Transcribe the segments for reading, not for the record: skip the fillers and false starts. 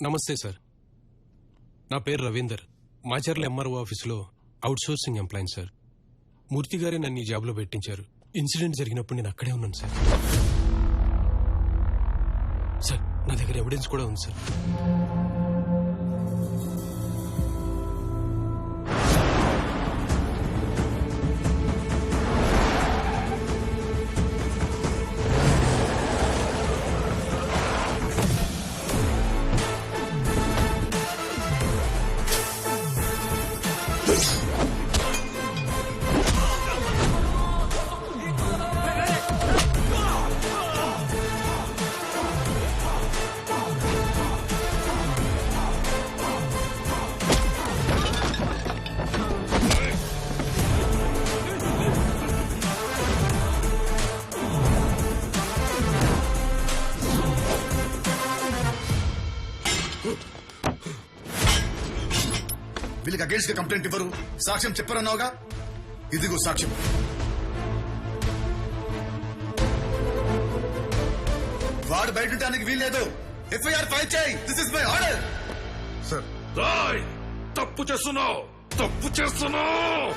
నమస్తే సార్, నా పేరు రవీందర్. మాచర్ల ఎంఆర్ఓ ఆఫీసులో అవుట్సోర్సింగ్ ఎంప్లాయీ సార్. మూర్తి గారే నన్ను ఈ జాబ్లో పెట్టించారు. ఇన్సిడెంట్ జరిగినప్పుడు నేను అక్కడే ఉన్నాను సార్. సార్, నా దగ్గర ఎవిడెన్స్ కూడా ఉంది సార్. వీళ్ళకి అగేన్స్ట్ గా కంప్లైంట్ ఇవ్వరు, సాక్ష్యం చెప్పరన్నావుగా, ఇదిగో సాక్ష్యం. వాడు బయట ఉండడానికి వీల్లేదు. ఎఫ్ఐఆర్ ఫైల్ చేయి. This is my order. Sir, తప్పు చేస్తున్నావు, తప్పు చేస్తున్నావు.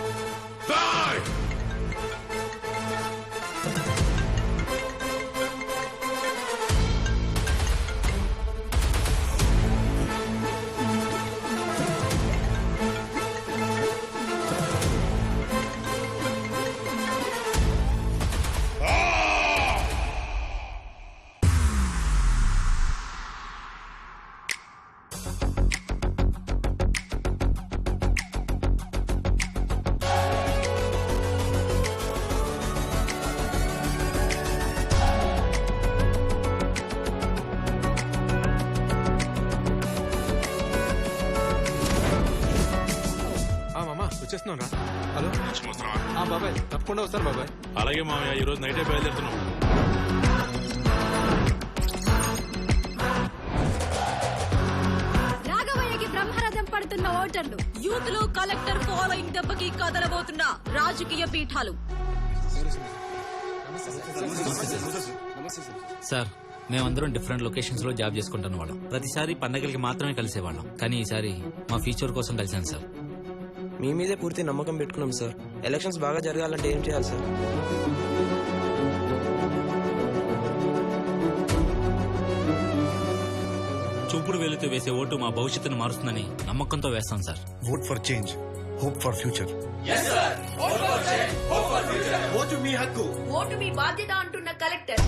వచ్చేస్తున్నాను రా. హలో బాబాయ్, తప్పకుండా వస్తాను బాబాయ్. అలాగే మామయ్య, ఈ రోజు నైటే బయలుదేరుతున్నాం. రాఘవయ్యకి బ్రహ్మరథం పడుతున్న ఓటర్లు, యూత్లు కలెక్టర్ ఫాలోయింగ్ దెబ్బకి కదలబోతున్న రాజకీయ పీఠాలు. సార్, మేమందరం డిఫరెంట్ లొకేషన్స్ లో జాబ్ చేసుకుంటున్న వాళ్ళం. ప్రతిసారి పండగలకి మాత్రమే కలిసేవాళ్ళం, కానీ ఈసారి మా ఫ్యూచర్ కోసం కలిసాను సార్. మీ మీదే పూర్తి నమ్మకం పెట్టుకున్నాం సార్. ఎలక్షన్స్ బాగా జరగాలంటే ఏం చేయాలి సార్? చూపుడు వేలుతో వేసే ఓటు మా భవిష్యత్తును మారుస్తుందని నమ్మకంతో వేస్తాం sir. Vote for change, hope for future. Vote మీ హక్కు, ఓటు మీ బాధ్యత అంటున్న కలెక్టర్.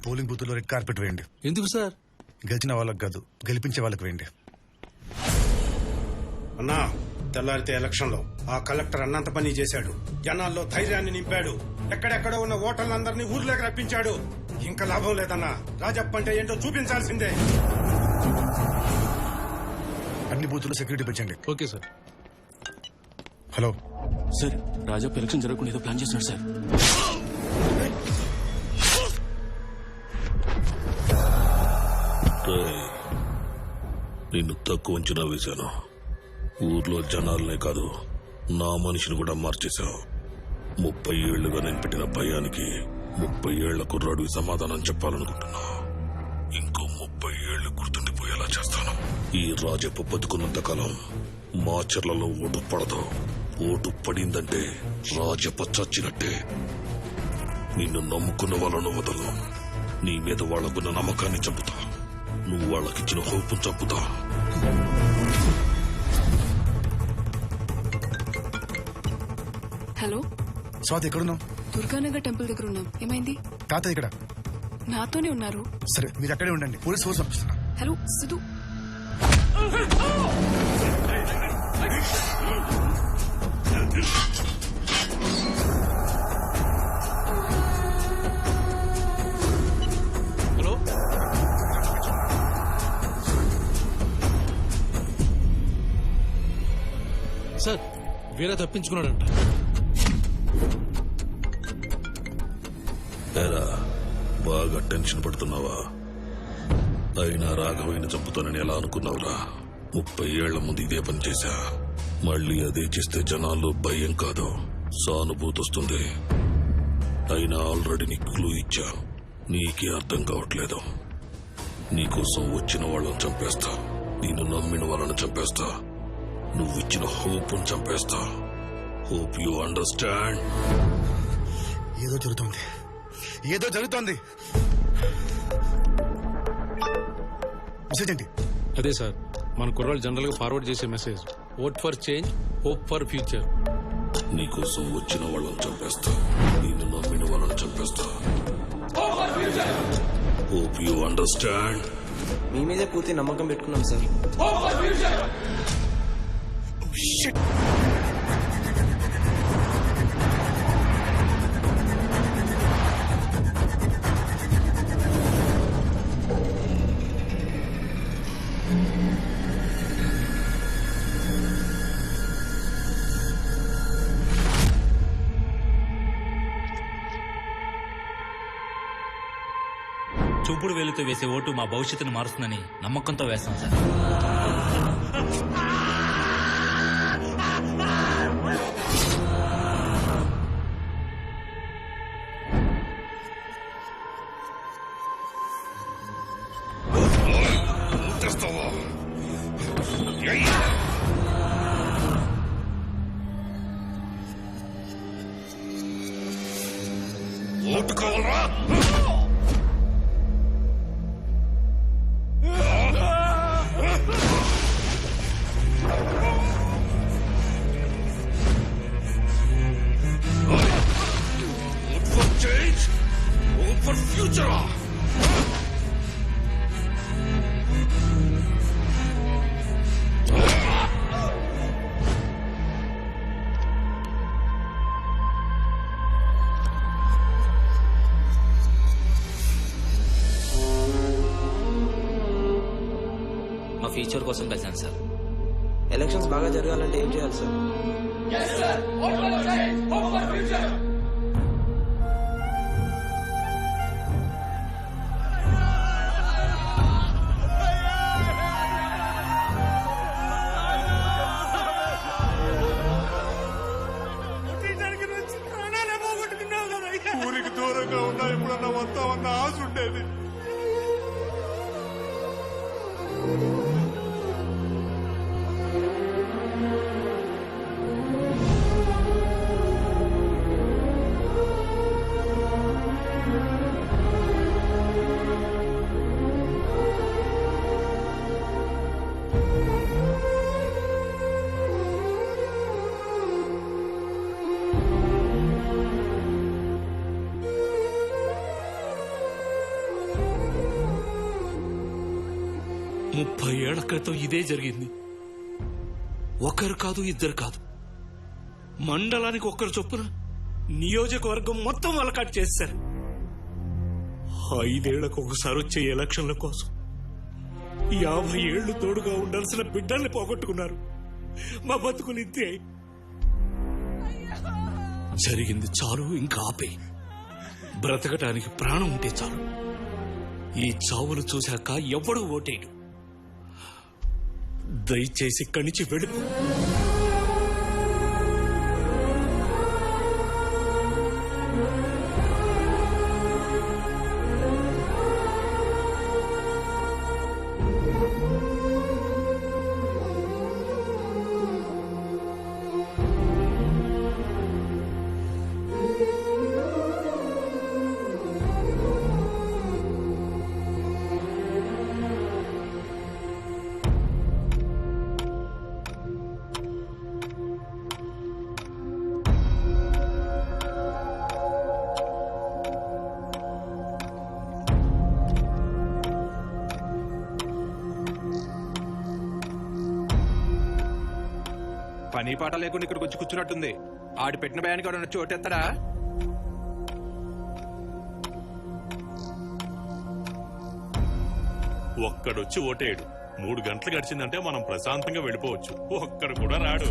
పోలింగ్ బూత్ లో రెడ్ కార్పెట్ వేయండి. ఎందుకు సార్? గెలిచిన వాళ్ళకి కాదు, గెలిపించే వాళ్ళకి వేయండి. అన్నా, తెల్లారితే ఎలక్షన్ లో ఆ కలెక్టర్ అన్నంత పని చేశాడు. జనాల్లో ధైర్యాన్ని నింపాడు. ఎక్కడెక్కడ ఉన్న ఓటర్లందరినీ ఊర్లోకి రప్పించాడు. ఇంకా లాభం లేదన్నా. రాజప్ప అంటే ఏంటో చూపించాల్సిందే. అన్ని బూతుల్లో సెక్యూరిటీ పెంచండి. Okay sir. Hello sir, Rajappa election జరగకుండా ఏదో ప్లాన్ చేస్తున్నాడు సార్. నిన్ను తక్కువ అంచనా వేశాను. ఊర్లో జనాలనే కాదు, నా మనిషిని కూడా మార్చేశావు. 30 ఏళ్లుగా నేను పెట్టిన భయానికి 30 ఏళ్ల కుర్రాడికి సమాధానం చెప్పాలనుకుంటున్నా. ఇంకో 30 ఏళ్లు గుర్తుండిపోయేలా చేస్తాను. ఈ రాజప్ప బతుకున్నంత కాలం మాచర్లలో ఓటు పడదు. ఓటు పడిందంటే రాజప్ప చచ్చినట్టే. నిన్ను నమ్ముకున్న వాళ్ళను వదలను. నీ మీద వాళ్లకున్న నమ్మకాన్ని చంపుతా. నువ్వు వాళ్ళకిచ్చిన హోపు చంపుతా. హలో స్వాతి, ఎక్కడున్నావు? దుర్గానగర్ టెంపుల్ దగ్గర ఉన్నాం. ఏమైంది? తాత ఇక్కడ. నాతోనే ఉన్నారు. సరే, మీరు అక్కడే ఉండండి. పోలీస్ ఫోర్స్ పంపిస్తున్నా. హలో సిద్ధు. సార్ వీర తప్పించుకున్నాడంట. ఏరా, బాగా టెన్షన్ పడుతున్నావా? అయినా రాఘవయ్యని చంపుతానని ఎలా అనుకున్నావురా? 30 ఏళ్ల ముందు ఇదే పని చేశా. మళ్ళీ అదే చేస్తే జనాల్లో భయం కాదు, సానుభూతి వస్తుంది. అయినా ఆల్రెడీ నీకు క్లూ ఇచ్చా, నీకే అర్థం కావట్లేదు. నీకోసం వచ్చిన వాళ్ళని చంపేస్తా, నేను నమ్మిన వాళ్ళని చంపేస్తా, నువ్విచ్చిన హోప్ చంపేస్తా. Hope you understand. ఏదో జరుగుతోంది, ఏదో జరుగుతోంది. మెసేజ్ ఏంటి? అదే సార్, మన కుర్రాళ్ళు జనరల్ గా ఫార్వర్డ్ చేసే message. Vote for change, hope for future. నీకోసం వచ్చిన వాళ్ళని చంపేస్తా, నేను నమ్మిన వాళ్ళని చంపేస్తా. Hope you understand. మీ మీదే పూర్తి నమ్మకం పెట్టుకున్నాం సార్. చూపుడు వేలుతో వేసే ఓటు మా భవిష్యత్తును మారుస్తుందని నమ్మకంతో వేస్తాం సార్. ఓటు కావాలరా? Change, hope for future. మా ఫ్యూచర్ కోసం కలిసాను సార్. ఎలక్షన్స్ బాగా జరగాలంటే ఏం చేయాలి సార్? ఊరికి దూరంగా ఉన్నా ఎప్పుడన్నా వస్తామన్న ఆశ ఉండేది. ముప్పై ఏళ్ల క్రితం ఇదే జరిగింది. ఒకరు కాదు, ఇద్దరు కాదు, మండలానికి ఒక్కరు చొప్పున నియోజకవర్గం మొత్తం అలకాటు చేశారు. 5 ఏళ్లకు ఒకసారి వచ్చే ఎలక్షన్ల కోసం 50 ఏళ్లు తోడుగా ఉండాల్సిన బిడ్డల్ని పోగొట్టుకున్నారు. మా బతుకులు ఇంతే. జరిగింది చాలు, ఇంకా ఆపే. బ్రతకటానికి ప్రాణం ఉంటే చాలు. ఈ చావులు చూశాక ఎవడూ ఓటేయడు. దయచేసి ఇక్కడి నుంచి వెళ్ళిపో. పని పాట లేకుండా ఇక్కడికి వచ్చి కూర్చున్నట్టుంది. ఆడి పెట్టిన భయానికి ఎవడన్నా చోటెత్తడా? ఒక్కడొచ్చి ఓటేయడు, 3 గంటలు గడిచిందంటే మనం ప్రశాంతంగా వెళ్ళిపోవచ్చు. ఒక్కడు కూడా రాడు.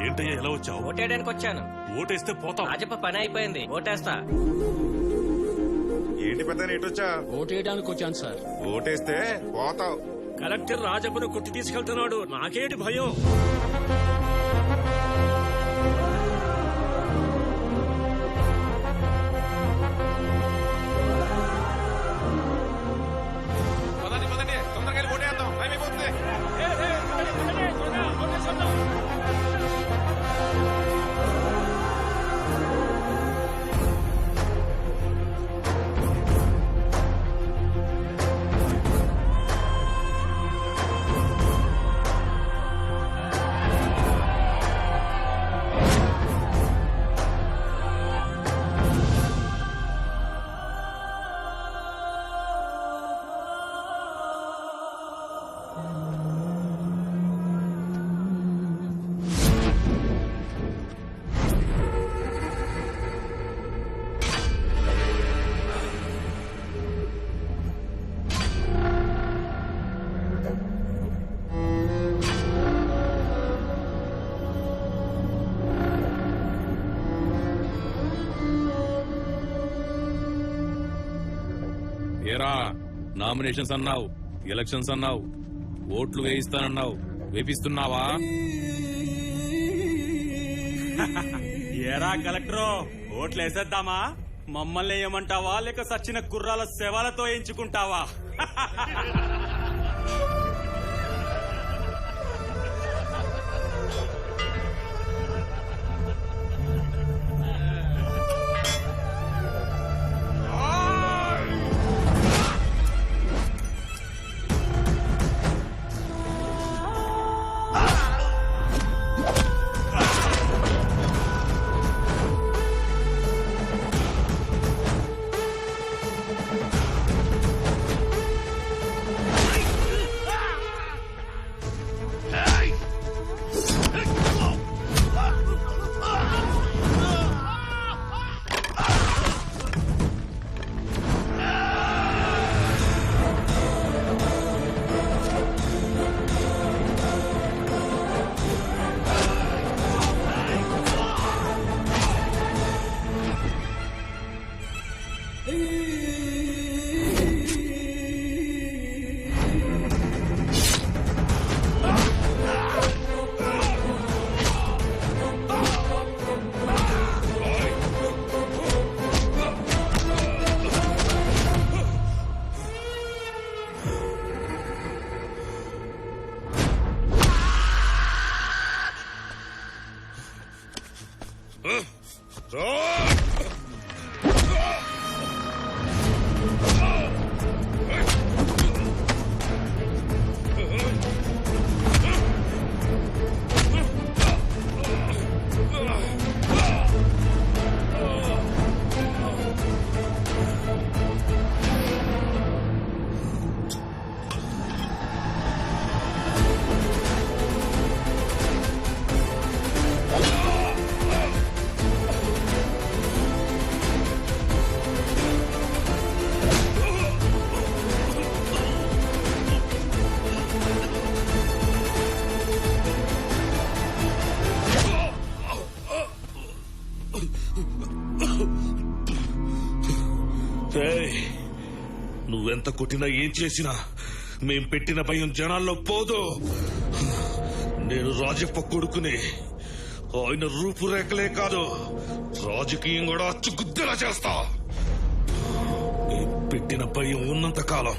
ఏంటయ్యా ఎలా వచ్చావు? ఓటేయడానికి వచ్చాను. ఓటేస్తే పోతాం. రాజప్ప పని అయిపోయింది, ఓటేస్తా. ఏంటి పెద్ద ఎటొచ్చా? ఓటేయడానికి వచ్చాను సార్. ఓటేస్తే పోతావు. కలెక్టర్ రాజప్పను కొట్టి తీసుకెళ్తున్నాడు, నాకేంటి భయం? ఏరా, నామినేషన్స్ అన్నావు, ఎలక్షన్స్ అన్నావు, ఓట్లు వేయిస్తానన్నావు, వేపిస్తున్నావా? ఏరా కలెక్టరు, ఓట్లు వేసేద్దామా? మమ్మల్ని ఏమంటావా, లేక సచ్చిన కుర్రాల శవాలతో ఎంచుకుంటావా? ఏయ్, నువ్వెంత కొట్టినా ఏం చేసినా మేం పెట్టిన భయం జనాల్లో పోదు. నేను రాజప్ప కొడుకుని. ఆయన రూపురేఖలే కాదు, రాజకీయం కూడా అచ్చుగుద్దేలా చేస్తా. మేం పెట్టిన భయం ఉన్నంత కాలం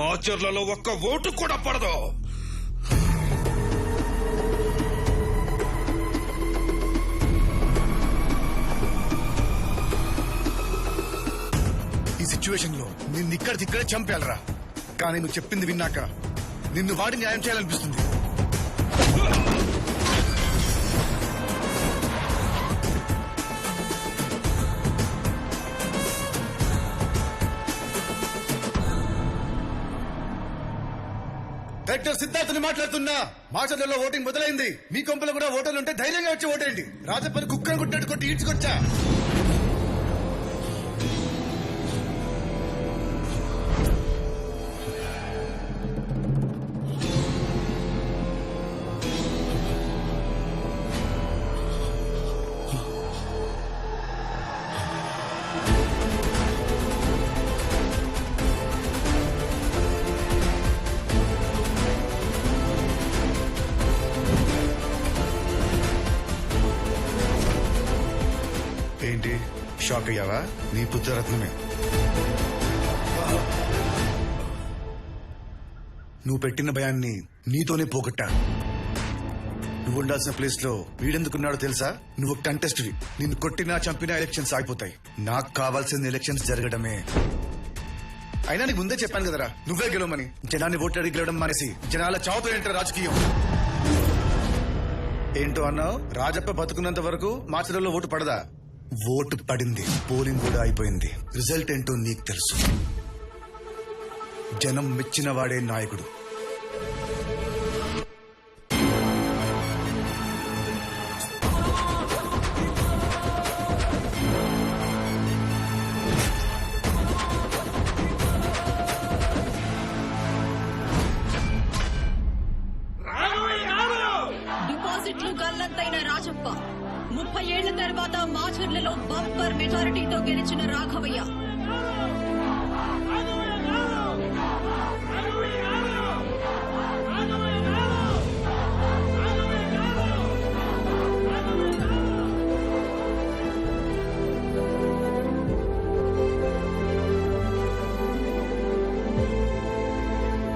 మాచర్లలో ఒక్క ఓటు కూడా పడదు. ఈ సిచ్యువేషన్ లో నిన్ను ఇక్కడికిక్కడే చంపేయాలరా. కానీ నువ్వు చెప్పింది విన్నాక నిన్ను వాడి న్యాయం చేయాలనిపిస్తుంది. కలెక్టర్ సిద్ధార్థని మాట్లాడుతున్నా. మాచర్లలో ఓటింగ్ మొదలైంది. మీ కొంపలో కూడా ఓటర్లు ఉంటే ధైర్యంగా వచ్చి ఓటేయండి. రాజప్పని కుక్కను కొట్టినట్టు కొట్టి ఈడ్చుకొచ్చా. ఏంటి షాక్ అయ్యావా? నీ పుత్రరత్నమే. నువ్వు పెట్టిన భయాన్ని నీతోనే పోగొట్టా. నువ్వు ఉండాల్సిన ప్లేస్ లో వీడెందుకున్నాడో తెలుసా? నువ్వు కంటెస్ట్వి. నిన్ను కొట్టినా చంపినా ఎలక్షన్స్ ఆగిపోతాయి. నాకు కావాల్సిన ఎలక్షన్స్ జరగడమే. అయినా నీకు ముందే చెప్పాను కదరా, నువ్వే గెలవమని. జనాన్ని ఓట్లాడి గెలవడం మానేసి జనాల చావుతో ఏంటో రాజకీయం. ఏంటో అన్నావు? రాజప్ప బతుకున్నంత వరకు మాచర్లలో ఓటు పడదా? ఓటు పడింది, పోలింగ్ కూడా అయిపోయింది. రిజల్ట్ ఏంటో నీకు తెలుసు. జనం మెచ్చిన వాడే నాయకుడు. డిపాజిట్లు గల్లంతైన రాజప్ప 30 ఏళ్ల తర్వాత మాచర్లలో బంపర్ మెజారిటీతో గెలిచిన రాఘవయ్య